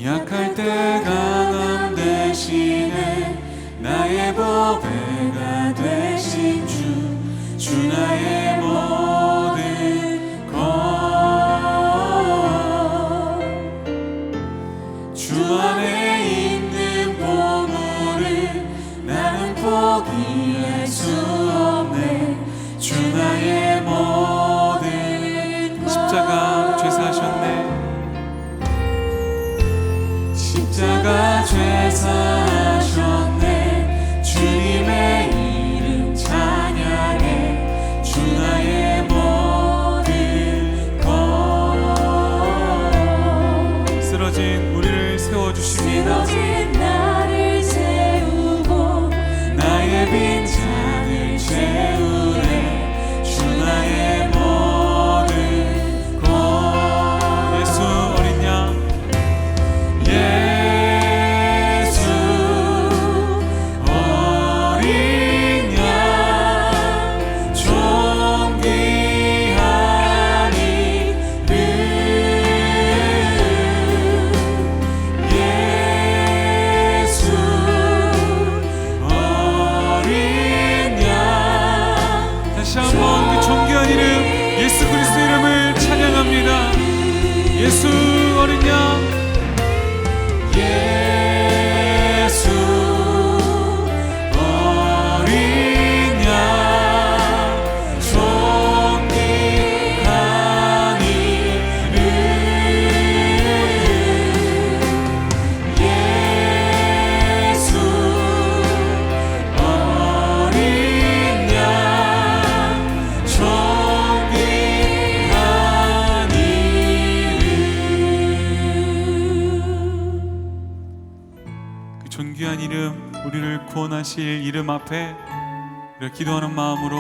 약할 때 강함 대신에 나의 보배가 되신 주 나의 모든 것. 주 안에 있는 보물을 나는 포기할 수 없네. 주 나의 모든 것. 십자가 죄사하셨네. 십자가 죄사하셨네. 주님의 이름 찬양해. 주 나의 모든 것. 쓰러진 우리를 세워주십니다. 쓰러진 나를 세우고 나의 빈잔을 채우네. 주 나의 모든 것. 예수 어린 양, 예수 그리스도 이름을 찬양합니다. 예수 어린 양, 예수 어린 양, 존귀한 이름. 예수 어린 양, 존귀한 이름, 우리를 구원하실 이름 앞에 우리가 기도하는 마음으로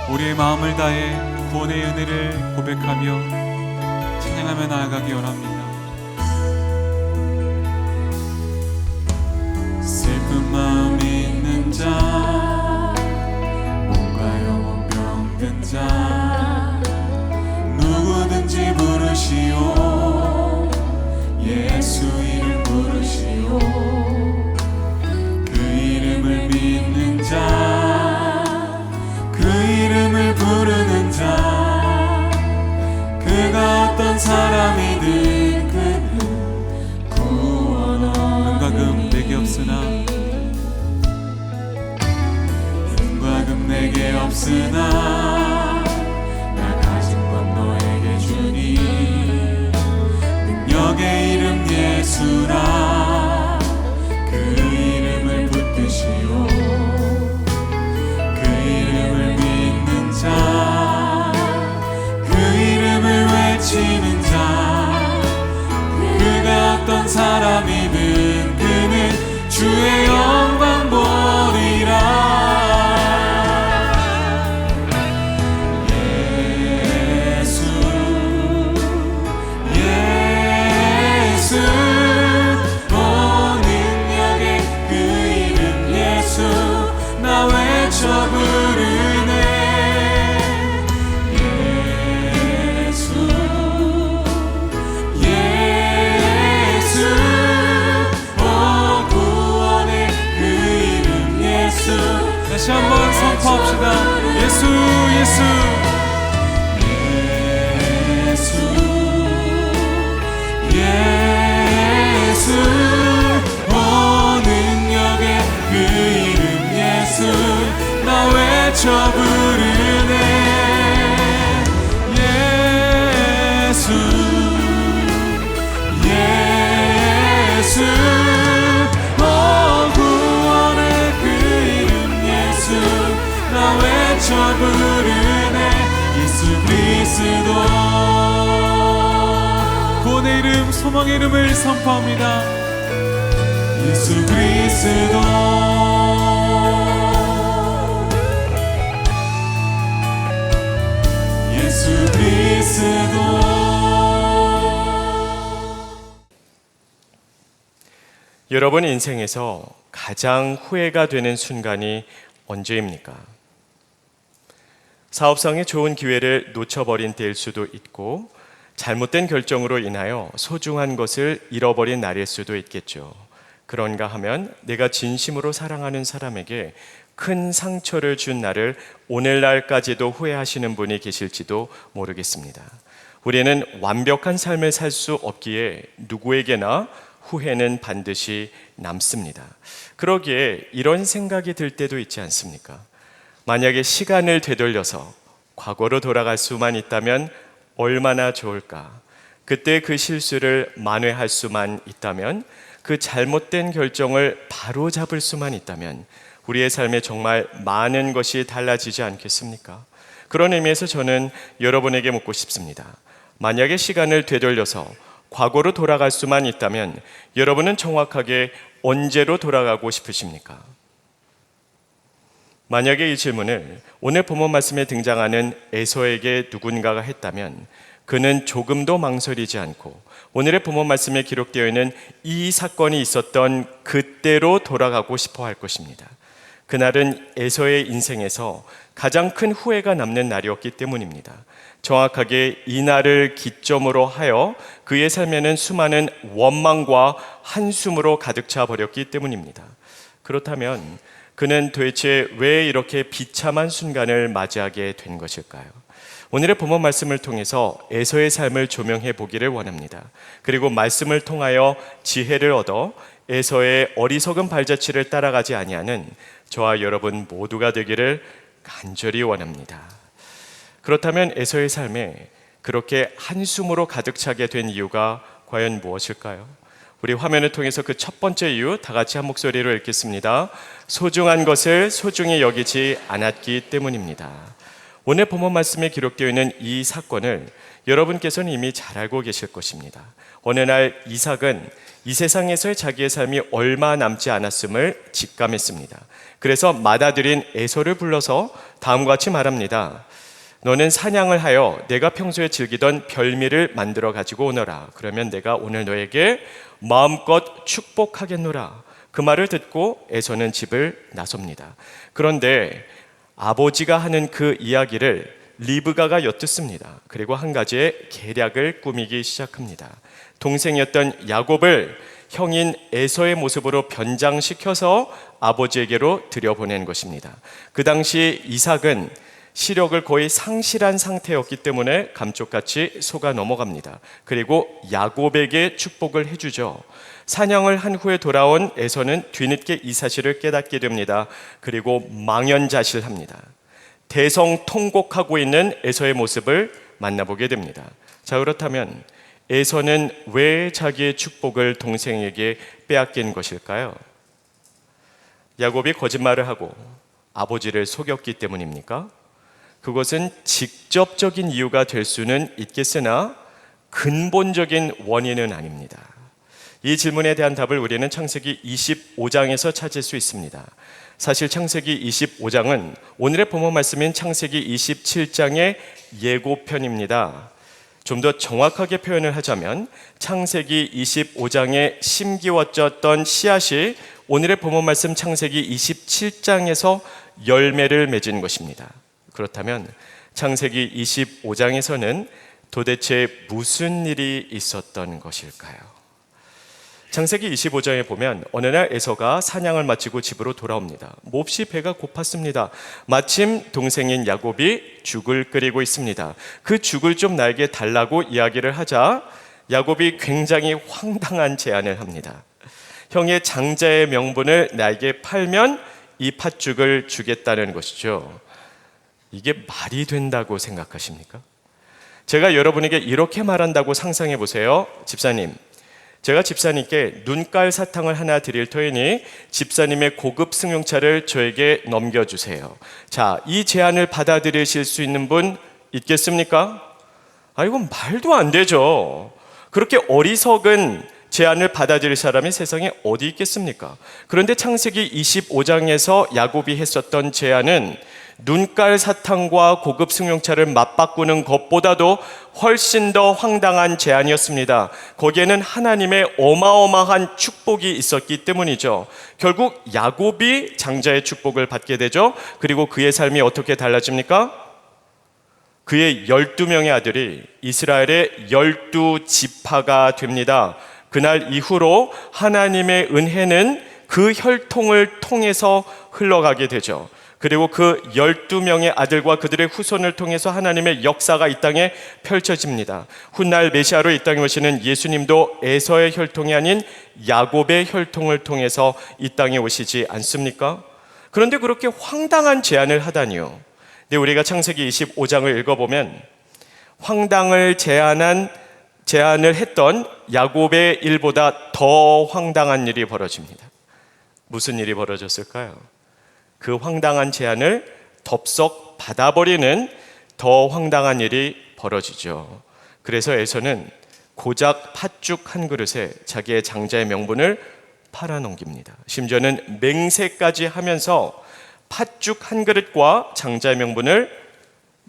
우리의 마음을 다해 구원의 은혜를 고백하며 찬양하며 나아가기 원합니다. 슬픈 마음 있는 자, 몸과 영혼 병든 자, 누구든지 부르시오. 예수 이름 부르시오. 그 이름을 믿는 자, 그 이름을 부르는 자, 그가 어떤 사람이든 그는 구원 얻으리니. 은과 금 내게 없으나, 은과 금 내게 없으나 나 가진 것 너에게 주니. 능력의 이름 예수라. 그 이름을 붙드시오. 그 이름을 믿는 자, 그 이름을 외치는 자, 그가 어떤 사람이든 그는 주의 영광 보리라. 나 외쳐 부르네. 예수, 예수, 오 구원의 그 이름 예수. 다시 한번 선포합시다. 예수, 예수, 예수, 예수, 오 능력의 그 이름 예수. 나 외쳐 부르네. 예수, 예수, 오 구원의 그 이름 예수. 나 외쳐 부르네. 예수 그리스도. 구원의 이름, 소망의 이름을 선포합니다. 예수 그리스도. 예수 그리스도. 여러분 인생에서 가장 후회가 되는 순간이 언제입니까? 사업상의 좋은 기회를 놓쳐버린 때일 수도 있고, 잘못된 결정으로 인하여 소중한 것을 잃어버린 날일 수도 있겠죠. 그런가 하면 내가 진심으로 사랑하는 사람에게 큰 상처를 준 나를 오늘날까지도 후회하시는 분이 계실지도 모르겠습니다. 우리는 완벽한 삶을 살 수 없기에 누구에게나 후회는 반드시 남습니다. 그러기에 이런 생각이 들 때도 있지 않습니까? 만약에 시간을 되돌려서 과거로 돌아갈 수만 있다면 얼마나 좋을까? 그때 그 실수를 만회할 수만 있다면, 그 잘못된 결정을 바로 잡을 수만 있다면 우리의 삶에 정말 많은 것이 달라지지 않겠습니까? 그런 의미에서 저는 여러분에게 묻고 싶습니다. 만약에 시간을 되돌려서 과거로 돌아갈 수만 있다면 여러분은 정확하게 언제로 돌아가고 싶으십니까? 만약에 이 질문을 오늘 본문 말씀에 등장하는 에서에게 누군가가 했다면 그는 조금도 망설이지 않고 오늘의 본문 말씀에 기록되어 있는 이 사건이 있었던 그때로 돌아가고 싶어 할 것입니다. 그날은 에서의 인생에서 가장 큰 후회가 남는 날이었기 때문입니다. 정확하게 이 날을 기점으로 하여 그의 삶에는 수많은 원망과 한숨으로 가득 차 버렸기 때문입니다. 그렇다면 그는 도대체 왜 이렇게 비참한 순간을 맞이하게 된 것일까요? 오늘의 본문 말씀을 통해서 에서의 삶을 조명해 보기를 원합니다. 그리고 말씀을 통하여 지혜를 얻어 에서의 어리석은 발자취를 따라가지 아니하는 저와 여러분 모두가 되기를 간절히 원합니다. 그렇다면 에서의 삶에 그렇게 한숨으로 가득 차게 된 이유가 과연 무엇일까요? 우리 화면을 통해서 그 첫 번째 이유 다 같이 한 목소리로 읽겠습니다. 소중한 것을 소중히 여기지 않았기 때문입니다. 오늘 본문 말씀에 기록되어 있는 이 사건을 여러분께서는 이미 잘 알고 계실 것입니다. 어느 날 이삭은 이 세상에서의 자기의 삶이 얼마 남지 않았음을 직감했습니다. 그래서 맏아들인 에서를 불러서 다음과 같이 말합니다. 너는 사냥을 하여 내가 평소에 즐기던 별미를 만들어 가지고 오너라. 그러면 내가 오늘 너에게 마음껏 축복하겠노라. 그 말을 듣고 에서는 집을 나섭니다. 그런데 아버지가 하는 그 이야기를 리브가가 엿듣습니다. 그리고 한 가지의 계략을 꾸미기 시작합니다. 동생이었던 야곱을 형인 에서의 모습으로 변장시켜서 아버지에게로 들여보낸 것입니다. 그 당시 이삭은 시력을 거의 상실한 상태였기 때문에 감쪽같이 속아 넘어갑니다. 그리고 야곱에게 축복을 해주죠. 사냥을 한 후에 돌아온 에서는 뒤늦게 이 사실을 깨닫게 됩니다. 그리고 망연자실합니다. 대성통곡하고 있는 에서의 모습을 만나보게 됩니다. 자, 그렇다면 에서는 왜 자기의 축복을 동생에게 빼앗긴 것일까요? 야곱이 거짓말을 하고 아버지를 속였기 때문입니까? 그것은 직접적인 이유가 될 수는 있겠으나 근본적인 원인은 아닙니다. 이 질문에 대한 답을 우리는 창세기 25장에서 찾을 수 있습니다. 사실 창세기 25장은 오늘의 본문 말씀인 창세기 27장의 예고편입니다. 좀 더 정확하게 표현을 하자면 창세기 25장에 심기워졌던 씨앗이 오늘의 본문 말씀 창세기 27장에서 열매를 맺은 것입니다. 그렇다면 창세기 25장에서는 도대체 무슨 일이 있었던 것일까요? 창세기 25장에 보면 어느 날 에서가 사냥을 마치고 집으로 돌아옵니다. 몹시 배가 고팠습니다. 마침 동생인 야곱이 죽을 끓이고 있습니다. 그 죽을 좀 나에게 달라고 이야기를 하자 야곱이 굉장히 황당한 제안을 합니다. 형의 장자의 명분을 나에게 팔면 이 팥죽을 주겠다는 것이죠. 이게 말이 된다고 생각하십니까? 제가 여러분에게 이렇게 말한다고 상상해 보세요. 집사님, 제가 집사님께 눈깔 사탕을 하나 드릴 터이니 집사님의 고급 승용차를 저에게 넘겨주세요. 자, 이 제안을 받아들이실 수 있는 분 있겠습니까? 이건 말도 안 되죠. 그렇게 어리석은 제안을 받아들일 사람이 세상에 어디 있겠습니까? 그런데 창세기 25장에서 야곱이 했었던 제안은 눈깔 사탕과 고급 승용차를 맞바꾸는 것보다도 훨씬 더 황당한 제안이었습니다. 거기에는 하나님의 어마어마한 축복이 있었기 때문이죠. 결국 야곱이 장자의 축복을 받게 되죠. 그리고 그의 삶이 어떻게 달라집니까? 그의 12명의 아들이 이스라엘의 12지파가 됩니다. 그날 이후로 하나님의 은혜는 그 혈통을 통해서 흘러가게 되죠. 그리고 그 12명의 아들과 그들의 후손을 통해서 하나님의 역사가 이 땅에 펼쳐집니다. 훗날 메시아로 이 땅에 오시는 예수님도 에서의 혈통이 아닌 야곱의 혈통을 통해서 이 땅에 오시지 않습니까? 그런데 그렇게 황당한 제안을 하다니요. 근데 우리가 창세기 25장을 읽어보면 황당을 제안을 했던 야곱의 일보다 더 황당한 일이 벌어집니다. 무슨 일이 벌어졌을까요? 그 황당한 제안을 덥석 받아버리는 더 황당한 일이 벌어지죠. 그래서 에서는 고작 팥죽 한 그릇에 자기의 장자의 명분을 팔아넘깁니다. 심지어는 맹세까지 하면서 팥죽 한 그릇과 장자의 명분을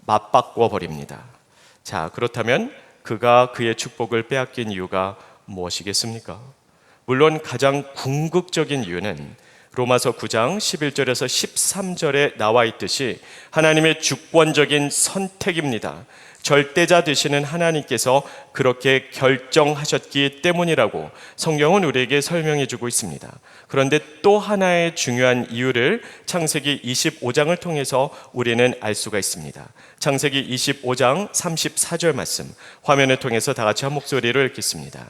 맞바꿔 버립니다. 자, 그렇다면 그가 그의 축복을 빼앗긴 이유가 무엇이겠습니까? 물론 가장 궁극적인 이유는 로마서 9장 11절에서 13절에 나와 있듯이 하나님의 주권적인 선택입니다. 절대자 되시는 하나님께서 그렇게 결정하셨기 때문이라고 성경은 우리에게 설명해 주고 있습니다. 그런데 또 하나의 중요한 이유를 창세기 25장을 통해서 우리는 알 수가 있습니다. 창세기 25장 34절 말씀 화면을 통해서 다 같이 한 목소리로 읽겠습니다.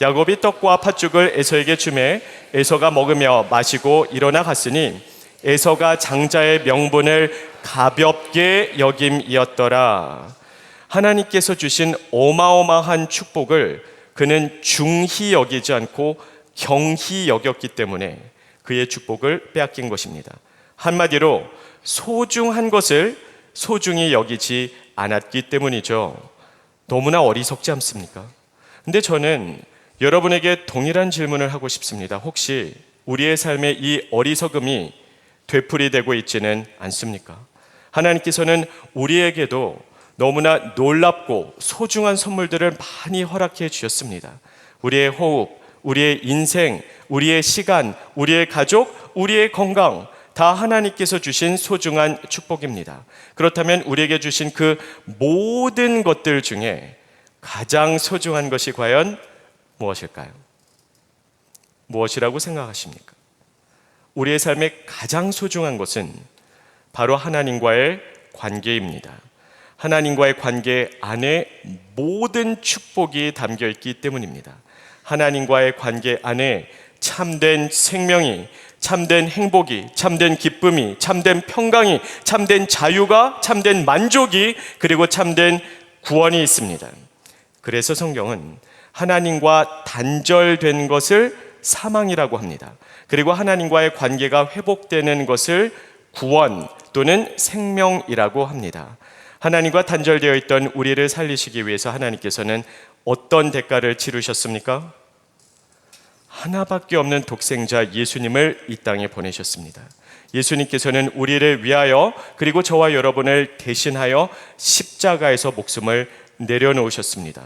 야곱이 떡과 팥죽을 에서에게 주매 에서가 먹으며 마시고 일어나 갔으니 에서가 장자의 명분을 가볍게 여김이었더라. 하나님께서 주신 어마어마한 축복을 그는 중히 여기지 않고 경히 여겼기 때문에 그의 축복을 빼앗긴 것입니다. 한마디로 소중한 것을 소중히 여기지 않았기 때문이죠. 너무나 어리석지 않습니까? 근데 저는 여러분에게 동일한 질문을 하고 싶습니다. 혹시 우리의 삶에 이 어리석음이 되풀이되고 있지는 않습니까? 하나님께서는 우리에게도 너무나 놀랍고 소중한 선물들을 많이 허락해 주셨습니다. 우리의 호흡, 우리의 인생, 우리의 시간, 우리의 가족, 우리의 건강 다 하나님께서 주신 소중한 축복입니다. 그렇다면 우리에게 주신 그 모든 것들 중에 가장 소중한 것이 과연 무엇일까요? 무엇이라고 생각하십니까? 우리의 삶에 가장 소중한 것은 바로 하나님과의 관계입니다. 하나님과의 관계 안에 모든 축복이 담겨 있기 때문입니다. 하나님과의 관계 안에 참된 생명이, 참된 행복이, 참된 기쁨이, 참된 평강이, 참된 자유가, 참된 만족이, 그리고 참된 구원이 있습니다. 그래서 성경은 하나님과 단절된 것을 사망이라고 합니다. 그리고 하나님과의 관계가 회복되는 것을 구원 또는 생명이라고 합니다. 하나님과 단절되어 있던 우리를 살리시기 위해서 하나님께서는 어떤 대가를 치르셨습니까? 하나밖에 없는 독생자 예수님을 이 땅에 보내셨습니다. 예수님께서는 우리를 위하여 그리고 저와 여러분을 대신하여 십자가에서 목숨을 내려놓으셨습니다.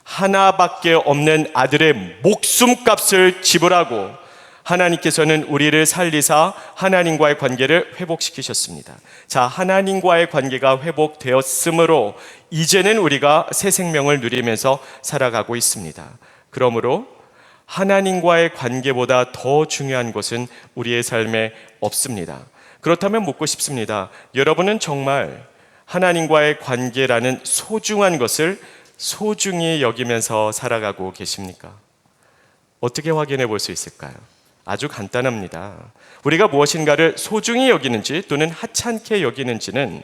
하나밖에 없는 아들의 목숨값을 지불하고 하나님께서는 우리를 살리사 하나님과의 관계를 회복시키셨습니다. 자, 하나님과의 관계가 회복되었으므로 이제는 우리가 새 생명을 누리면서 살아가고 있습니다. 그러므로 하나님과의 관계보다 더 중요한 것은 우리의 삶에 없습니다. 그렇다면 묻고 싶습니다. 여러분은 정말 하나님과의 관계라는 소중한 것을 소중히 여기면서 살아가고 계십니까? 어떻게 확인해 볼 수 있을까요? 아주 간단합니다. 우리가 무엇인가를 소중히 여기는지 또는 하찮게 여기는지는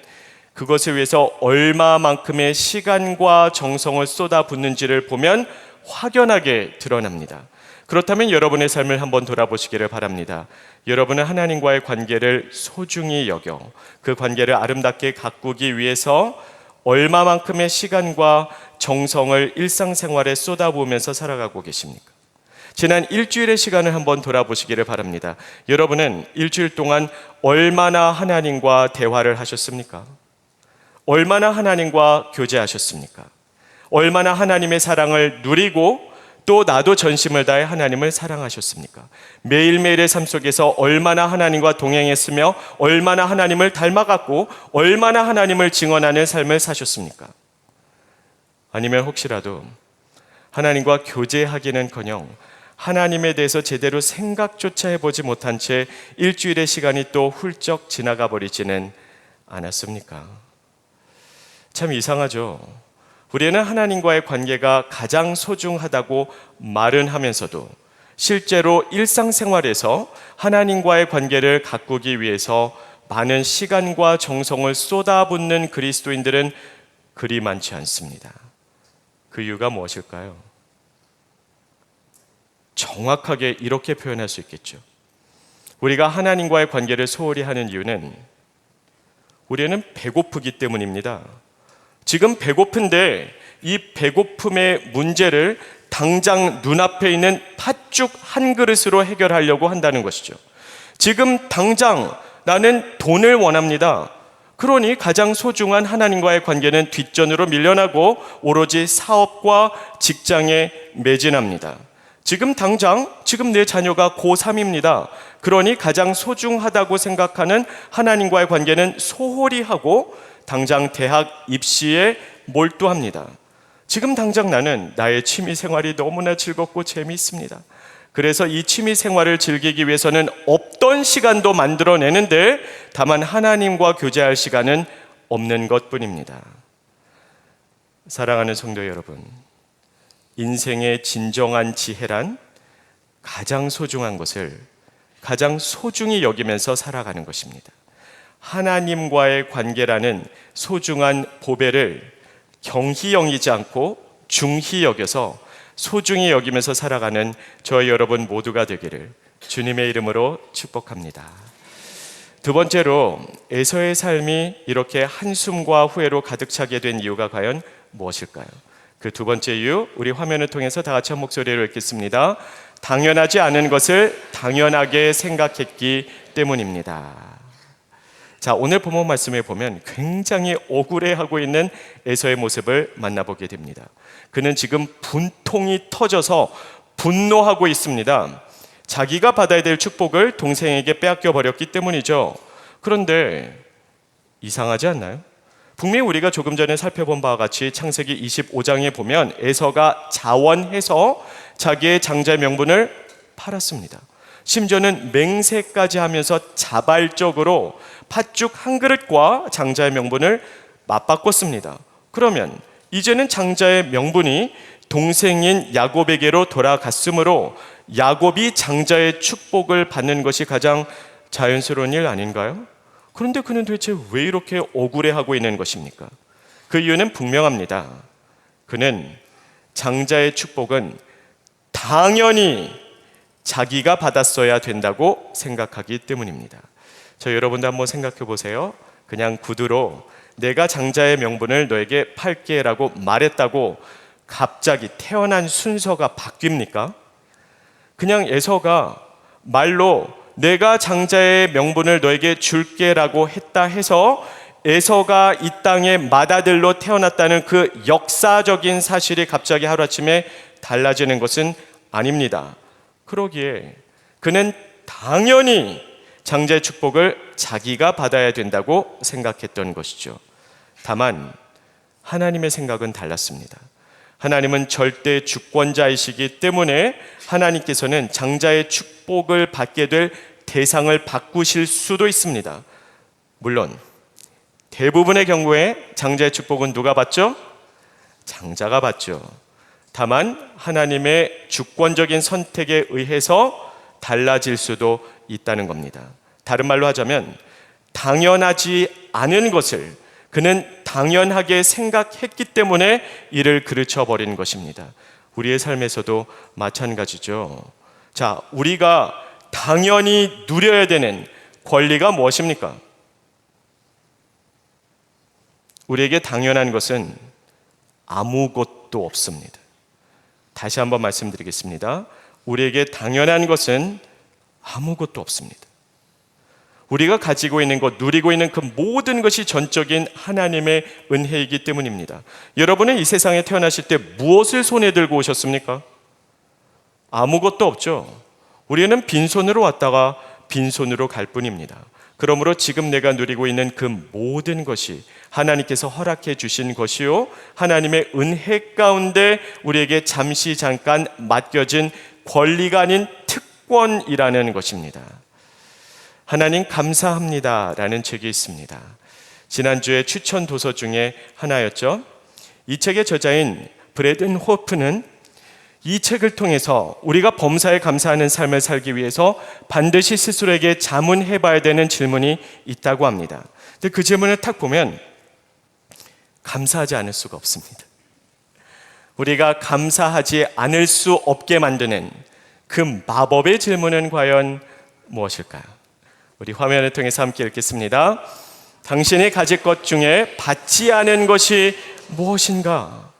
그것을 위해서 얼마만큼의 시간과 정성을 쏟아붓는지를 보면 확연하게 드러납니다. 그렇다면 여러분의 삶을 한번 돌아보시기를 바랍니다. 여러분은 하나님과의 관계를 소중히 여겨 그 관계를 아름답게 가꾸기 위해서 얼마만큼의 시간과 정성을 일상생활에 쏟아부으면서 살아가고 계십니까? 지난 일주일의 시간을 한번 돌아보시기를 바랍니다. 여러분은 일주일 동안 얼마나 하나님과 대화를 하셨습니까? 얼마나 하나님과 교제하셨습니까? 얼마나 하나님의 사랑을 누리고 또 나도 전심을 다해 하나님을 사랑하셨습니까? 매일매일의 삶 속에서 얼마나 하나님과 동행했으며 얼마나 하나님을 닮아갔고 얼마나 하나님을 증언하는 삶을 사셨습니까? 아니면 혹시라도 하나님과 교제하기는커녕 하나님에 대해서 제대로 생각조차 해보지 못한 채 일주일의 시간이 또 훌쩍 지나가 버리지는 않았습니까? 참 이상하죠. 우리는 하나님과의 관계가 가장 소중하다고 말은 하면서도 실제로 일상생활에서 하나님과의 관계를 가꾸기 위해서 많은 시간과 정성을 쏟아붓는 그리스도인들은 그리 많지 않습니다. 그 이유가 무엇일까요? 정확하게 이렇게 표현할 수 있겠죠. 우리가 하나님과의 관계를 소홀히 하는 이유는 우리는 배고프기 때문입니다. 지금 배고픈데 이 배고픔의 문제를 당장 눈앞에 있는 팥죽 한 그릇으로 해결하려고 한다는 것이죠. 지금 당장 나는 돈을 원합니다. 그러니 가장 소중한 하나님과의 관계는 뒷전으로 밀려나고 오로지 사업과 직장에 매진합니다. 지금 내 자녀가 고3입니다. 그러니 가장 소중하다고 생각하는 하나님과의 관계는 소홀히 하고 당장 대학 입시에 몰두합니다. 지금 당장 나는 나의 취미 생활이 너무나 즐겁고 재미있습니다. 그래서 이 취미 생활을 즐기기 위해서는 없던 시간도 만들어내는데 다만 하나님과 교제할 시간은 없는 것뿐입니다. 사랑하는 성도 여러분, 인생의 진정한 지혜란 가장 소중한 것을 가장 소중히 여기면서 살아가는 것입니다. 하나님과의 관계라는 소중한 보배를 경히 여기지 않고 중히 여겨서 소중히 여기면서 살아가는 저희 여러분 모두가 되기를 주님의 이름으로 축복합니다. 두 번째로 에서의 삶이 이렇게 한숨과 후회로 가득 차게 된 이유가 과연 무엇일까요? 그 두 번째 이유, 우리 화면을 통해서 다 같이 한 목소리로 읽겠습니다. 당연하지 않은 것을 당연하게 생각했기 때문입니다. 자, 오늘 본문 말씀에 보면 굉장히 억울해하고 있는 에서의 모습을 만나보게 됩니다. 그는 지금 분통이 터져서 분노하고 있습니다. 자기가 받아야 될 축복을 동생에게 빼앗겨 버렸기 때문이죠. 그런데 이상하지 않나요? 분명히 우리가 조금 전에 살펴본 바와 같이 창세기 25장에 보면 에서가 자원해서 자기의 장자의 명분을 팔았습니다. 심지어는 맹세까지 하면서 자발적으로 팥죽 한 그릇과 장자의 명분을 맞바꿨습니다. 그러면 이제는 장자의 명분이 동생인 야곱에게로 돌아갔으므로 야곱이 장자의 축복을 받는 것이 가장 자연스러운 일 아닌가요? 그런데 그는 도대체 왜 이렇게 억울해하고 있는 것입니까? 그 이유는 분명합니다. 그는 장자의 축복은 당연히 자기가 받았어야 된다고 생각하기 때문입니다. 저 여러분도 한번 생각해 보세요. 그냥 구두로 내가 장자의 명분을 너에게 팔게 라고 말했다고 갑자기 태어난 순서가 바뀝니까? 그냥 에서가 말로 내가 장자의 명분을 너에게 줄게 라고 했다 해서 에서가 이 땅의 맏아들로 태어났다는 그 역사적인 사실이 갑자기 하루아침에 달라지는 것은 아닙니다. 그러기에 그는 당연히 장자의 축복을 자기가 받아야 된다고 생각했던 것이죠. 다만 하나님의 생각은 달랐습니다. 하나님은 절대 주권자이시기 때문에 하나님께서는 장자의 축복을 받게 될 대상을 바꾸실 수도 있습니다. 물론 대부분의 경우에 장자의 축복은 누가 받죠? 장자가 받죠. 다만 하나님의 주권적인 선택에 의해서 달라질 수도 있다는 겁니다. 다른 말로 하자면 당연하지 않은 것을 그는 당연하게 생각했기 때문에 이를 그르쳐버린 것입니다. 우리의 삶에서도 마찬가지죠. 자, 우리가 당연히 누려야 되는 권리가 무엇입니까? 우리에게 당연한 것은 아무것도 없습니다. 다시 한번 말씀드리겠습니다. 우리에게 당연한 것은 아무것도 없습니다. 우리가 가지고 있는 것, 누리고 있는 그 모든 것이 전적인 하나님의 은혜이기 때문입니다. 여러분은 이 세상에 태어나실 때 무엇을 손에 들고 오셨습니까? 아무것도 없죠. 우리는 빈손으로 왔다가 빈손으로 갈 뿐입니다. 그러므로 지금 내가 누리고 있는 그 모든 것이 하나님께서 허락해 주신 것이요, 하나님의 은혜 가운데 우리에게 잠깐 맡겨진 권리가 아닌 특권이라는 것입니다. 하나님 감사합니다라는 책이 있습니다. 지난주에 추천 도서 중에 하나였죠. 이 책의 저자인 브래든 호프는 이 책을 통해서 우리가 범사에 감사하는 삶을 살기 위해서 반드시 스스로에게 자문해 봐야 되는 질문이 있다고 합니다. 근데 그 질문을 딱 보면 감사하지 않을 수가 없습니다. 우리가 감사하지 않을 수 없게 만드는 그 마법의 질문은 과연 무엇일까요? 우리 화면을 통해서 함께 읽겠습니다. 당신이 가질 것 중에 받지 않은 것이 무엇인가?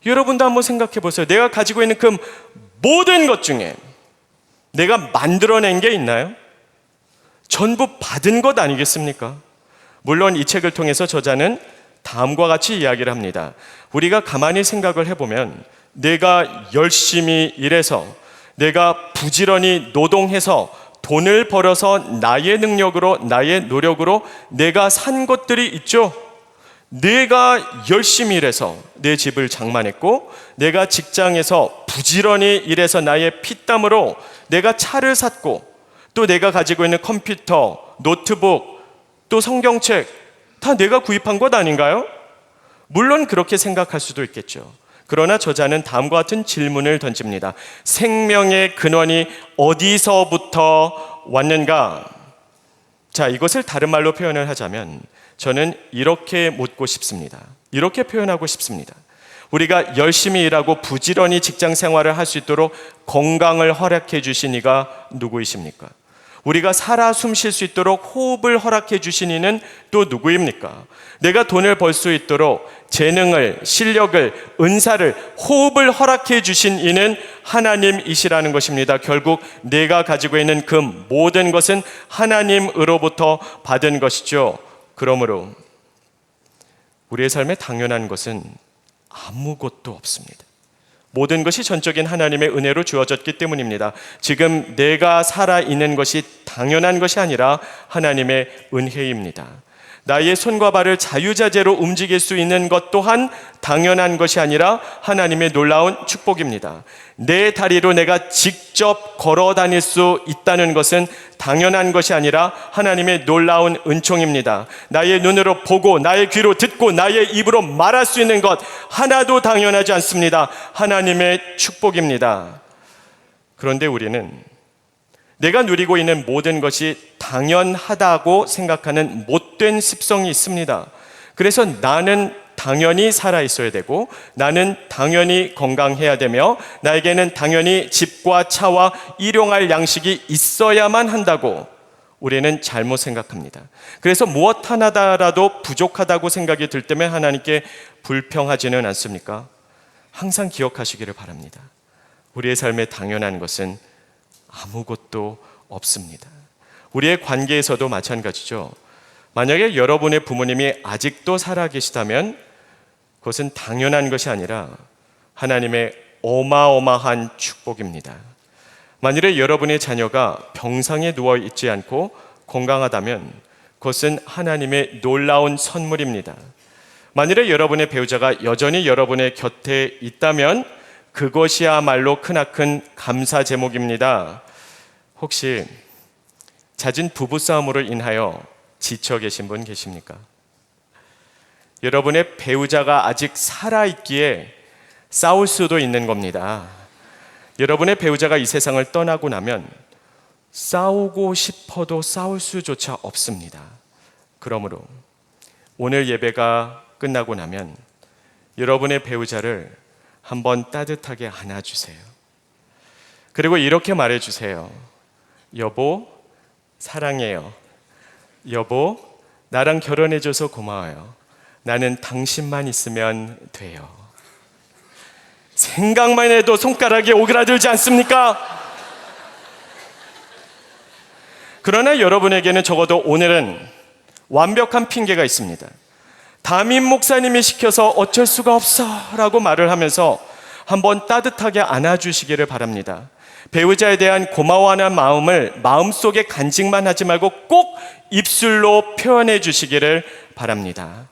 여러분도 한번 생각해 보세요. 내가 가지고 있는 그 모든 것 중에 내가 만들어낸 게 있나요? 전부 받은 것 아니겠습니까? 물론 이 책을 통해서 저자는 다음과 같이 이야기를 합니다. 우리가 가만히 생각을 해보면 내가 열심히 일해서, 내가 부지런히 노동해서 돈을 벌어서 나의 능력으로, 나의 노력으로 내가 산 것들이 있죠. 내가 열심히 일해서 내 집을 장만했고, 내가 직장에서 부지런히 일해서 나의 피땀으로 내가 차를 샀고, 또 내가 가지고 있는 컴퓨터, 노트북, 또 성경책 다 내가 구입한 것 아닌가요? 물론 그렇게 생각할 수도 있겠죠. 그러나 저자는 다음과 같은 질문을 던집니다. 생명의 근원이 어디서부터 왔는가? 자, 이것을 다른 말로 표현을 하자면 저는 이렇게 묻고 싶습니다. 이렇게 표현하고 싶습니다. 우리가 열심히 일하고 부지런히 직장 생활을 할 수 있도록 건강을 허락해 주신 이가 누구이십니까? 우리가 살아 숨 쉴 수 있도록 호흡을 허락해 주신 이는 또 누구입니까? 내가 돈을 벌 수 있도록 재능을, 실력을, 은사를, 호흡을 허락해 주신 이는 하나님이시라는 것입니다. 결국 내가 가지고 있는 그 모든 것은 하나님으로부터 받은 것이죠. 그러므로 우리의 삶에 당연한 것은 아무것도 없습니다. 모든 것이 전적인 하나님의 은혜로 주어졌기 때문입니다. 지금 내가 살아있는 것이 당연한 것이 아니라 하나님의 은혜입니다. 나의 손과 발을 자유자재로 움직일 수 있는 것 또한 당연한 것이 아니라 하나님의 놀라운 축복입니다. 내 다리로 내가 직접 걸어 다닐 수 있다는 것은 당연한 것이 아니라 하나님의 놀라운 은총입니다. 나의 눈으로 보고, 나의 귀로 듣고, 나의 입으로 말할 수 있는 것 하나도 당연하지 않습니다. 하나님의 축복입니다. 그런데 우리는 내가 누리고 있는 모든 것이 당연하다고 생각하는 못된 습성이 있습니다. 그래서 나는 당연히 살아있어야 되고, 나는 당연히 건강해야 되며, 나에게는 당연히 집과 차와 일용할 양식이 있어야만 한다고 우리는 잘못 생각합니다. 그래서 무엇 하나라도 부족하다고 생각이 들 때면 하나님께 불평하지는 않습니까? 항상 기억하시기를 바랍니다. 우리의 삶에 당연한 것은 아무것도 없습니다. 우리의 관계에서도 마찬가지죠. 만약에 여러분의 부모님이 아직도 살아계시다면 그것은 당연한 것이 아니라 하나님의 어마어마한 축복입니다. 만일에 여러분의 자녀가 병상에 누워 있지 않고 건강하다면 그것은 하나님의 놀라운 선물입니다. 만일에 여러분의 배우자가 여전히 여러분의 곁에 있다면 그것이야말로 크나큰 감사 제목입니다. 혹시 잦은 부부싸움으로 인하여 지쳐 계신 분 계십니까? 여러분의 배우자가 아직 살아있기에 싸울 수도 있는 겁니다. 여러분의 배우자가 이 세상을 떠나고 나면 싸우고 싶어도 싸울 수조차 없습니다. 그러므로 오늘 예배가 끝나고 나면 여러분의 배우자를 한번 따뜻하게 안아주세요. 그리고 이렇게 말해주세요. 여보, 사랑해요. 여보, 나랑 결혼해줘서 고마워요. 나는 당신만 있으면 돼요. 생각만 해도 손가락이 오그라들지 않습니까? 그러나 여러분에게는 적어도 오늘은 완벽한 핑계가 있습니다. 담임 목사님이 시켜서 어쩔 수가 없어 라고 말을 하면서 한번 따뜻하게 안아주시기를 바랍니다. 배우자에 대한 고마워하는 마음을 마음속에 간직만 하지 말고 꼭 입술로 표현해 주시기를 바랍니다.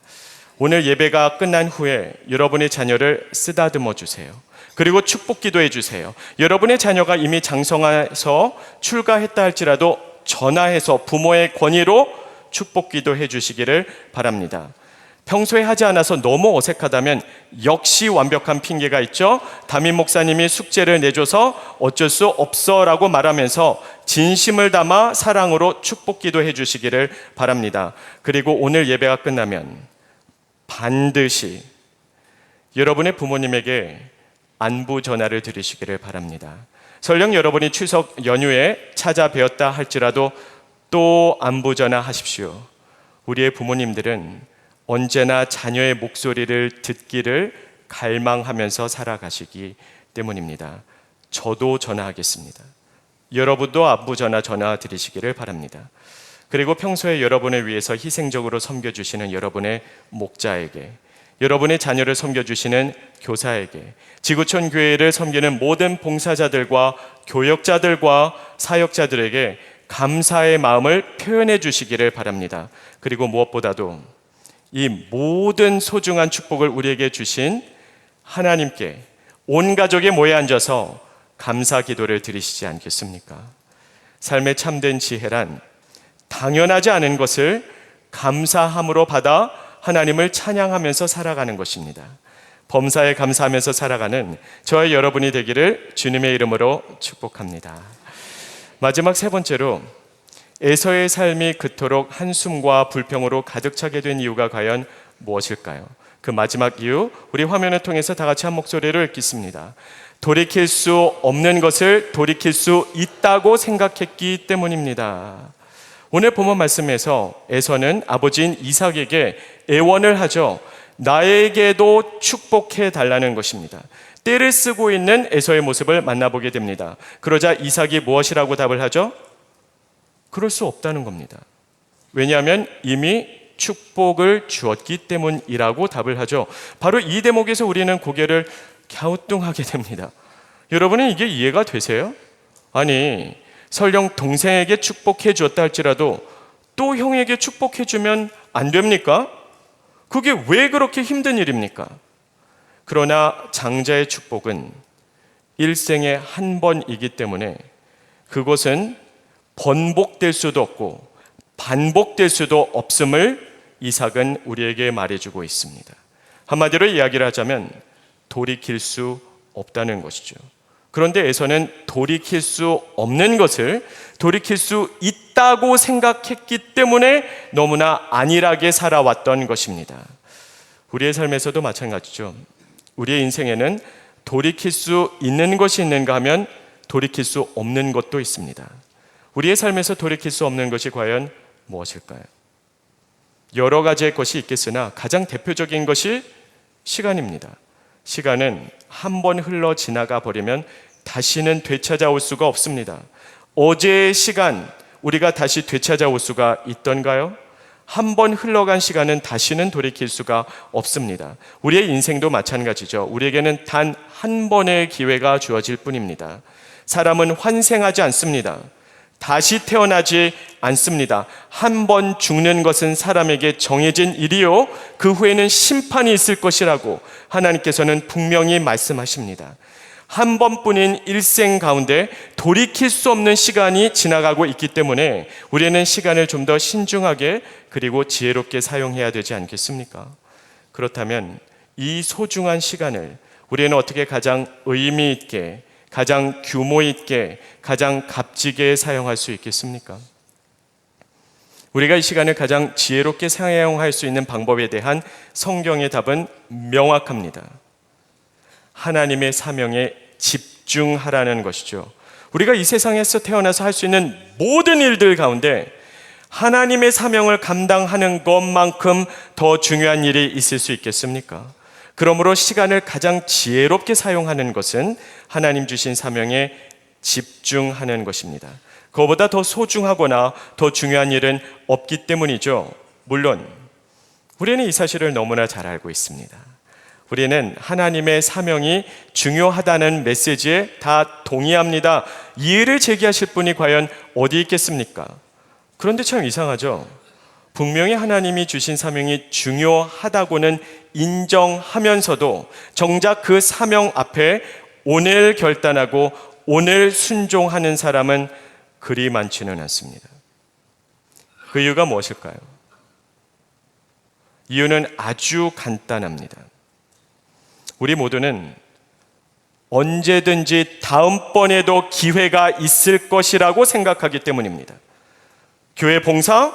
오늘 예배가 끝난 후에 여러분의 자녀를 쓰다듬어 주세요. 그리고 축복 기도해 주세요. 여러분의 자녀가 이미 장성해서 출가했다 할지라도 전화해서 부모의 권위로 축복 기도해 주시기를 바랍니다. 평소에 하지 않아서 너무 어색하다면 역시 완벽한 핑계가 있죠. 담임 목사님이 숙제를 내줘서 어쩔 수 없어 라고 말하면서 진심을 담아 사랑으로 축복 기도해 주시기를 바랍니다. 그리고 오늘 예배가 끝나면 반드시 여러분의 부모님에게 안부 전화를 드리시기를 바랍니다. 설령 여러분이 추석 연휴에 찾아뵈었다 할지라도 또 안부 전화 하십시오. 우리의 부모님들은 언제나 자녀의 목소리를 듣기를 갈망하면서 살아가시기 때문입니다. 저도 전화하겠습니다. 여러분도 안부 전화 드리시기를 바랍니다. 그리고 평소에 여러분을 위해서 희생적으로 섬겨주시는 여러분의 목자에게, 여러분의 자녀를 섬겨주시는 교사에게, 지구촌 교회를 섬기는 모든 봉사자들과 교역자들과 사역자들에게 감사의 마음을 표현해 주시기를 바랍니다. 그리고 무엇보다도 이 모든 소중한 축복을 우리에게 주신 하나님께 온 가족이 모여 앉아서 감사 기도를 드리시지 않겠습니까? 삶의 참된 지혜란 당연하지 않은 것을 감사함으로 받아 하나님을 찬양하면서 살아가는 것입니다. 범사에 감사하면서 살아가는 저의 여러분이 되기를 주님의 이름으로 축복합니다. 마지막 세 번째로, 에서의 삶이 그토록 한숨과 불평으로 가득 차게 된 이유가 과연 무엇일까요? 그 마지막 이유, 우리 화면을 통해서 다 같이 한 목소리를 읽겠습니다. 돌이킬 수 없는 것을 돌이킬 수 있다고 생각했기 때문입니다. 오늘 본문 말씀에서 에서는 아버지인 이삭에게 애원을 하죠. 나에게도 축복해 달라는 것입니다. 떼를 쓰고 있는 에서의 모습을 만나보게 됩니다. 그러자 이삭이 무엇이라고 답을 하죠? 그럴 수 없다는 겁니다. 왜냐하면 이미 축복을 주었기 때문이라고 답을 하죠. 바로 이 대목에서 우리는 고개를 갸우뚱하게 됩니다. 여러분은 이게 이해가 되세요? 아니, 설령 동생에게 축복해 주었다 할지라도 또 형에게 축복해 주면 안 됩니까? 그게 왜 그렇게 힘든 일입니까? 그러나 장자의 축복은 일생에 한 번이기 때문에 그것은 번복될 수도 없고 반복될 수도 없음을 이삭은 우리에게 말해주고 있습니다. 한마디로 이야기를 하자면 돌이킬 수 없다는 것이죠. 그런데 에서는 돌이킬 수 없는 것을 돌이킬 수 있다고 생각했기 때문에 너무나 안일하게 살아왔던 것입니다. 우리의 삶에서도 마찬가지죠. 우리의 인생에는 돌이킬 수 있는 것이 있는가 하면 돌이킬 수 없는 것도 있습니다. 우리의 삶에서 돌이킬 수 없는 것이 과연 무엇일까요? 여러 가지의 것이 있겠으나 가장 대표적인 것이 시간입니다. 시간은 한 번 흘러 지나가 버리면 다시는 되찾아올 수가 없습니다. 어제의 시간 우리가 다시 되찾아올 수가 있던가요? 한 번 흘러간 시간은 다시는 돌이킬 수가 없습니다. 우리의 인생도 마찬가지죠. 우리에게는 단 한 번의 기회가 주어질 뿐입니다. 사람은 환생하지 않습니다. 다시 태어나지 않습니다. 한 번 죽는 것은 사람에게 정해진 일이요, 그 후에는 심판이 있을 것이라고 하나님께서는 분명히 말씀하십니다. 한 번뿐인 일생 가운데 돌이킬 수 없는 시간이 지나가고 있기 때문에 우리는 시간을 좀 더 신중하게 그리고 지혜롭게 사용해야 되지 않겠습니까? 그렇다면 이 소중한 시간을 우리는 어떻게 가장 의미 있게, 가장 규모 있게, 가장 값지게 사용할 수 있겠습니까? 우리가 이 시간을 가장 지혜롭게 사용할 수 있는 방법에 대한 성경의 답은 명확합니다. 하나님의 사명에 집중하라는 것이죠. 우리가 이 세상에서 태어나서 할 수 있는 모든 일들 가운데 하나님의 사명을 감당하는 것만큼 더 중요한 일이 있을 수 있겠습니까? 그러므로 시간을 가장 지혜롭게 사용하는 것은 하나님 주신 사명에 집중하는 것입니다. 그것보다 더 소중하거나 더 중요한 일은 없기 때문이죠. 물론 우리는 이 사실을 너무나 잘 알고 있습니다. 우리는 하나님의 사명이 중요하다는 메시지에 다 동의합니다. 이의를 제기하실 분이 과연 어디 있겠습니까? 그런데 참 이상하죠. 분명히 하나님이 주신 사명이 중요하다고는 인정하면서도 정작 그 사명 앞에 오늘 결단하고 오늘 순종하는 사람은 그리 많지는 않습니다. 그 이유가 무엇일까요? 이유는 아주 간단합니다. 우리 모두는 언제든지 다음번에도 기회가 있을 것이라고 생각하기 때문입니다. 교회 봉사?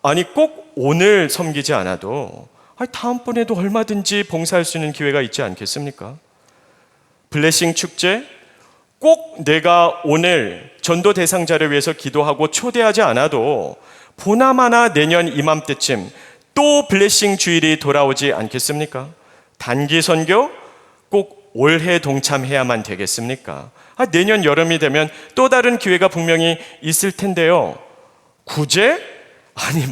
아니 꼭 오늘 섬기지 않아도 다음번에도 얼마든지 봉사할 수 있는 기회가 있지 않겠습니까? 블레싱 축제? 꼭 내가 오늘 전도 대상자를 위해서 기도하고 초대하지 않아도 보나마나 내년 이맘때쯤 또 블레싱 주일이 돌아오지 않겠습니까? 단기 선교? 꼭 올해 동참해야만 되겠습니까? 내년 여름이 되면 또 다른 기회가 분명히 있을 텐데요. 구제? 아니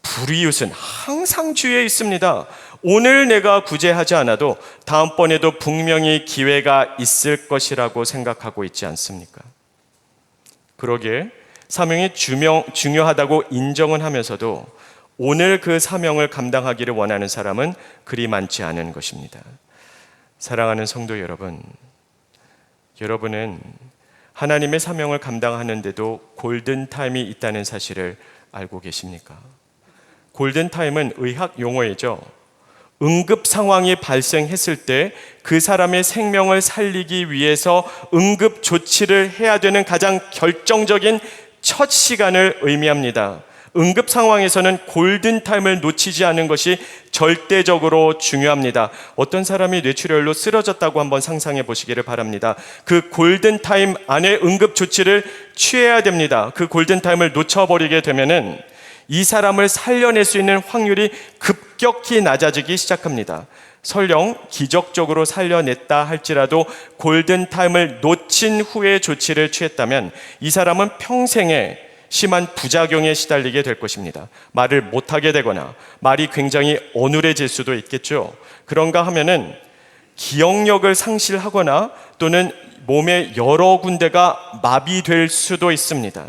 불이웃은 항상 주위에 있습니다. 오늘 내가 구제하지 않아도 다음번에도 분명히 기회가 있을 것이라고 생각하고 있지 않습니까? 그러기에 사명이 중요하다고 인정은 하면서도 오늘 그 사명을 감당하기를 원하는 사람은 그리 많지 않은 것입니다. 사랑하는 성도 여러분, 여러분은 하나님의 사명을 감당하는데도 골든타임이 있다는 사실을 알고 계십니까? 골든타임은 의학 용어이죠. 응급 상황이 발생했을 때 그 사람의 생명을 살리기 위해서 응급 조치를 해야 되는 가장 결정적인 첫 시간을 의미합니다. 응급 상황에서는 골든타임을 놓치지 않는 것이 절대적으로 중요합니다. 어떤 사람이 뇌출혈로 쓰러졌다고 한번 상상해 보시기를 바랍니다. 그 골든타임 안에 응급 조치를 취해야 됩니다. 그 골든타임을 놓쳐버리게 되면은 이 사람을 살려낼 수 있는 확률이 급격히 낮아지기 시작합니다. 설령 기적적으로 살려냈다 할지라도 골든타임을 놓친 후에 조치를 취했다면 이 사람은 평생에 심한 부작용에 시달리게 될 것입니다. 말을 못하게 되거나 말이 굉장히 어눌해질 수도 있겠죠. 그런가 하면은 기억력을 상실하거나 또는 몸의 여러 군데가 마비될 수도 있습니다.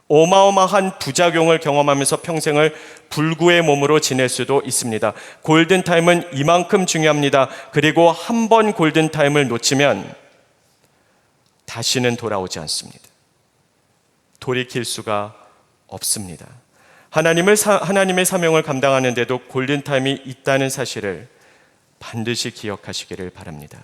어마어마한 부작용을 경험하면서 평생을 불구의 몸으로 지낼 수도 있습니다. 골든타임은 이만큼 중요합니다. 그리고 한 번 골든타임을 놓치면 다시는 돌아오지 않습니다. 돌이킬 수가 없습니다. 하나님의 사명을 감당하는데도 골든타임이 있다는 사실을 반드시 기억하시기를 바랍니다.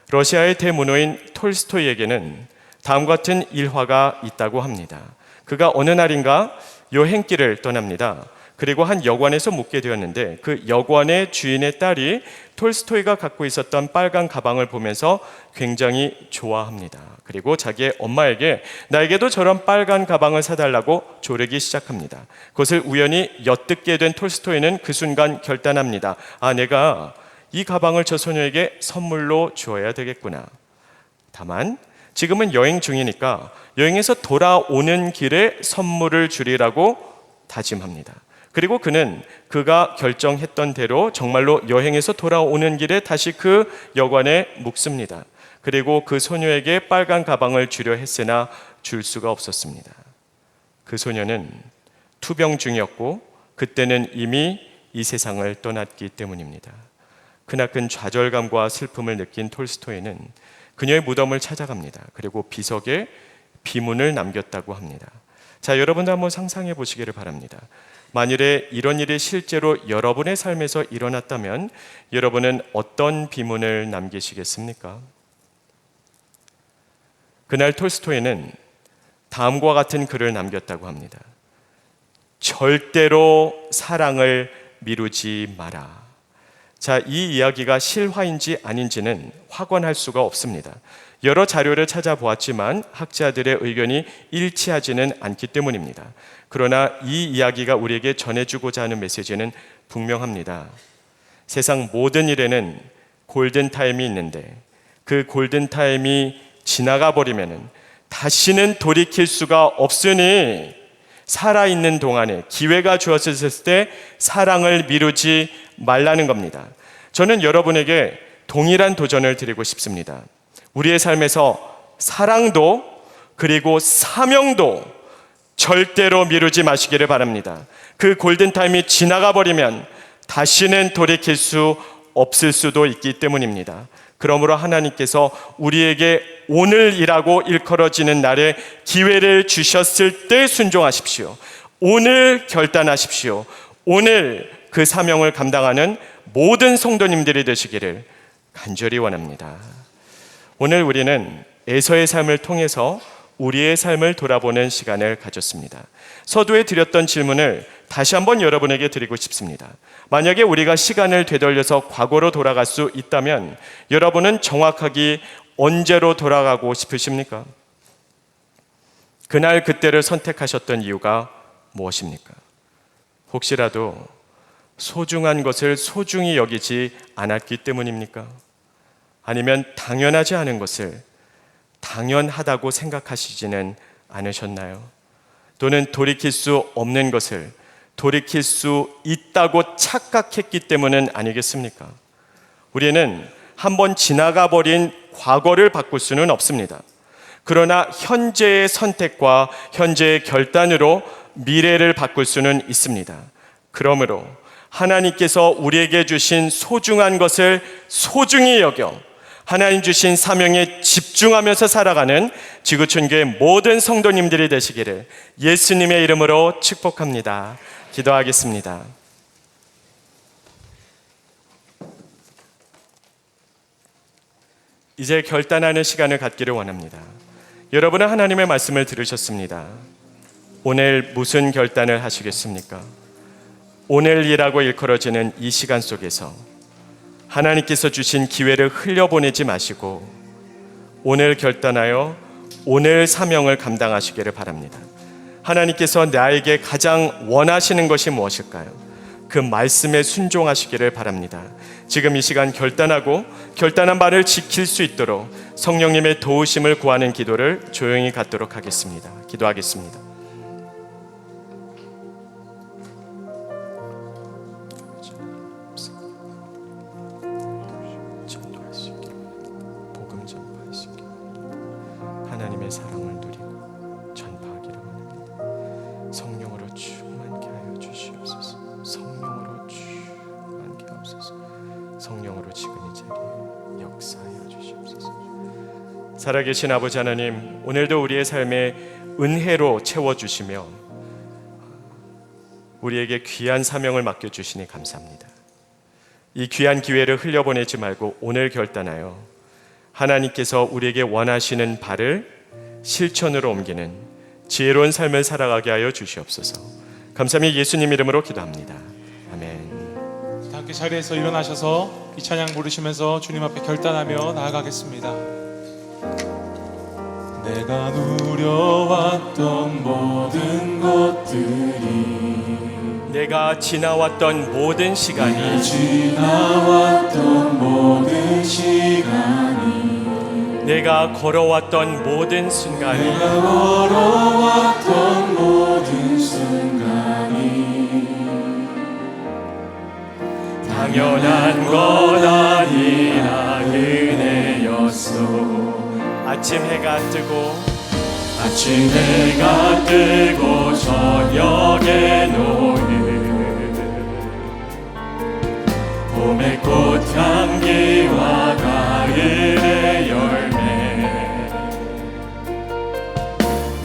러시아의 대문호인 톨스토이에게는 다음과 같은 일화가 있다고 합니다. 그가 어느 날인가 여행길을 떠납니다. 그리고 한 여관에서 묵게 되었는데 그 여관의 주인의 딸이 톨스토이가 갖고 있었던 빨간 가방을 보면서 굉장히 좋아합니다. 그리고 자기의 엄마에게 나에게도 저런 빨간 가방을 사달라고 조르기 시작합니다. 그것을 우연히 엿듣게 된 톨스토이는 그 순간 결단합니다. 내가 이 가방을 저 소녀에게 선물로 주어야 되겠구나. 다만 지금은 여행 중이니까 여행에서 돌아오는 길에 선물을 주리라고 다짐합니다. 그리고 그는 그가 결정했던 대로 정말로 여행에서 돌아오는 길에 다시 그 여관에 묵습니다. 그리고 그 소녀에게 빨간 가방을 주려 했으나 줄 수가 없었습니다. 그 소녀는 투병 중이었고 그때는 이미 이 세상을 떠났기 때문입니다. 크나큰 좌절감과 슬픔을 느낀 톨스토이는 그녀의 무덤을 찾아갑니다. 그리고 비석에 비문을 남겼다고 합니다. 자, 여러분도 한번 상상해 보시기를 바랍니다. 만일에 이런 일이 실제로 여러분의 삶에서 일어났다면 여러분은 어떤 비문을 남기시겠습니까? 그날 톨스토이는 다음과 같은 글을 남겼다고 합니다. 절대로 사랑을 미루지 마라. 자, 이 이야기가 실화인지 아닌지는 확언할 수가 없습니다. 여러 자료를 찾아보았지만 학자들의 의견이 일치하지는 않기 때문입니다. 그러나 이 이야기가 우리에게 전해주고자 하는 메시지는 분명합니다. 세상 모든 일에는 골든타임이 있는데 그 골든타임이 지나가 버리면 다시는 돌이킬 수가 없으니 살아있는 동안에 기회가 주어졌을 때 사랑을 미루지 말라는 겁니다. 저는 여러분에게 동일한 도전을 드리고 싶습니다. 우리의 삶에서 사랑도 그리고 사명도 절대로 미루지 마시기를 바랍니다. 그 골든타임이 지나가 버리면 다시는 돌이킬 수 없을 수도 있기 때문입니다. 그러므로 하나님께서 우리에게 오늘이라고 일컬어지는 날에 기회를 주셨을 때 순종하십시오. 오늘 결단하십시오. 오늘 그 사명을 감당하는 모든 성도님들이 되시기를 간절히 원합니다. 오늘 우리는 에서의 삶을 통해서 우리의 삶을 돌아보는 시간을 가졌습니다. 서두에 드렸던 질문을 다시 한번 여러분에게 드리고 싶습니다. 만약에 우리가 시간을 되돌려서 과거로 돌아갈 수 있다면 여러분은 정확하게 언제로 돌아가고 싶으십니까? 그날 그때를 선택하셨던 이유가 무엇입니까? 혹시라도 소중한 것을 소중히 여기지 않았기 때문입니까? 아니면 당연하지 않은 것을 당연하다고 생각하시지는 않으셨나요? 또는 돌이킬 수 없는 것을 돌이킬 수 있다고 착각했기 때문은 아니겠습니까? 우리는 한번 지나가 버린 과거를 바꿀 수는 없습니다. 그러나 현재의 선택과 현재의 결단으로 미래를 바꿀 수는 있습니다. 그러므로 하나님께서 우리에게 주신 소중한 것을 소중히 여겨 하나님 주신 사명에 집중하면서 살아가는 지구촌교회 모든 성도님들이 되시기를 예수님의 이름으로 축복합니다. 기도하겠습니다. 이제 결단하는 시간을 갖기를 원합니다. 여러분은 하나님의 말씀을 들으셨습니다. 오늘 무슨 결단을 하시겠습니까? 오늘이라고 일컬어지는 이 시간 속에서 하나님께서 주신 기회를 흘려보내지 마시고 오늘 결단하여 오늘 사명을 감당하시기를 바랍니다. 하나님께서 나에게 가장 원하시는 것이 무엇일까요? 그 말씀에 순종하시기를 바랍니다. 지금 이 시간 결단하고 결단한 바를 지킬 수 있도록 성령님의 도우심을 구하는 기도를 조용히 갖도록 하겠습니다. 기도하겠습니다. 하나님의 사랑을 누리고 전파하기를 원합니다. 성령으로 충만케 하여 주시옵소서. 성령으로 충만케 하옵소서. 성령으로 지금 이 자리에 역사하여 주시옵소서. 살아계신 아버지 하나님, 오늘도 우리의 삶에 은혜로 채워주시며 우리에게 귀한 사명을 맡겨주시니 감사합니다. 이 귀한 기회를 흘려보내지 말고 오늘 결단하여 하나님께서 우리에게 원하시는 바를 실천으로 옮기는 지혜로운 삶을 살아가게 하여 주시옵소서. 감사합니다. 예수님 이름으로 기도합니다. 아멘. 다 함께 자리에서 일어나셔서 이 찬양 부르시면서 주님 앞에 결단하며 나아가겠습니다. 내가 누려왔던 모든 것들이 내가 지나왔던 모든 시간이 지나왔던 모든 시간이 내가 걸어왔던 모든 순간이 내가 걸어왔던 모든 순간이 당연한 것 아니라 은혜였소. 아침 해가 뜨고 아침 해가 뜨고 저녁에 노을 봄의 꽃향기와 가을의 열매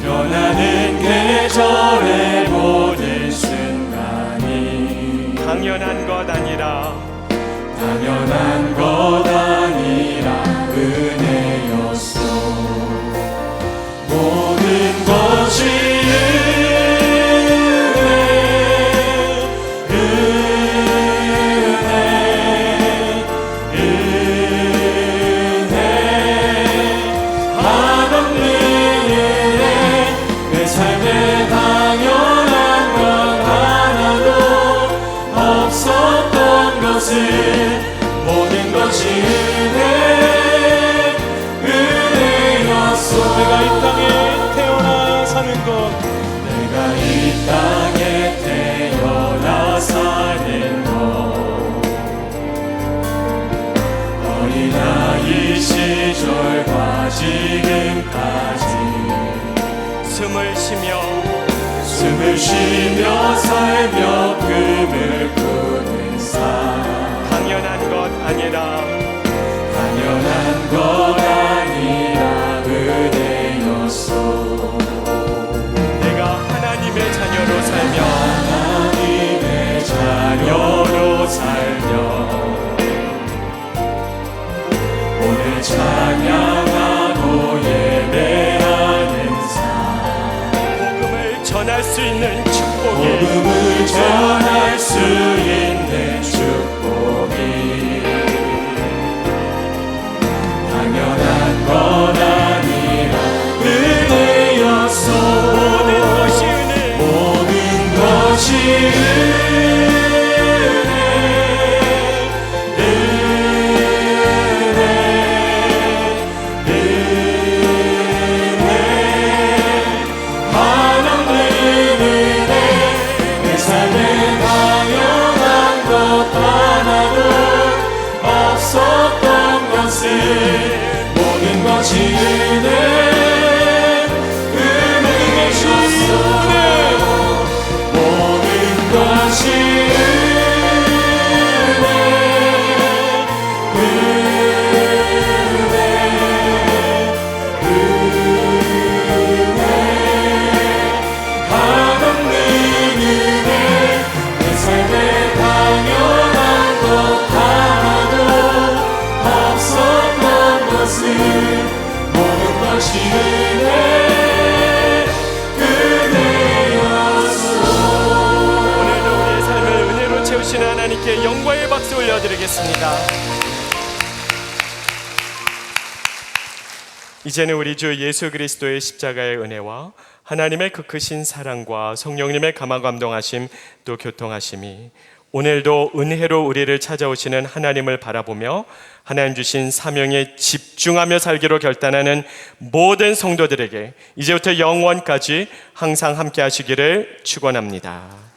변하는 계절의 모든 순간이 당연한 것 아니라 당연한 것 아니라 은혜였소. 모든 것이 은혜 한없는 은혜 내 삶에 당연한 것 하나도 없었던 것을 모든 것이 은혜였소. 내가 이 땅에 태어나 사는 것 내가 이 땅에 태어나 사는 것 쉬며 살며 금을 푸는 삶 당연한 것 아니라 당연한 것 아니라 은혜였소. 내가 하나님의 자녀로 살며 하나님의 자녀로 살며 오늘 찬양하고 예배하는 삶 복음을 전할 수 있는 축복이 복음을 전할 수 있는 축복이 당연한 것 아니라 은혜였소. 모든 것이 은혜 모든 것이 모든 것이 은혜 은혜였소. 모든 것이 한없는 은혜 내 삶에 당연한 것 하나도 없었던 것을 모든 것이 은혜였소. 오늘도 우리의 삶을 은혜로 채우시는 하나님께 영광의 박수 올려드리겠습니다. 이제는 우리 주 예수 그리스도의 십자가의 은혜와 하나님의 그 크신 사랑과 성령님의 감화 감동하심 또 교통하심이 오늘도 은혜로 우리를 찾아오시는 하나님을 바라보며 하나님 주신 사명에 집중하며 살기로 결단하는 모든 성도들에게 이제부터 영원까지 항상 함께 하시기를 축원합니다.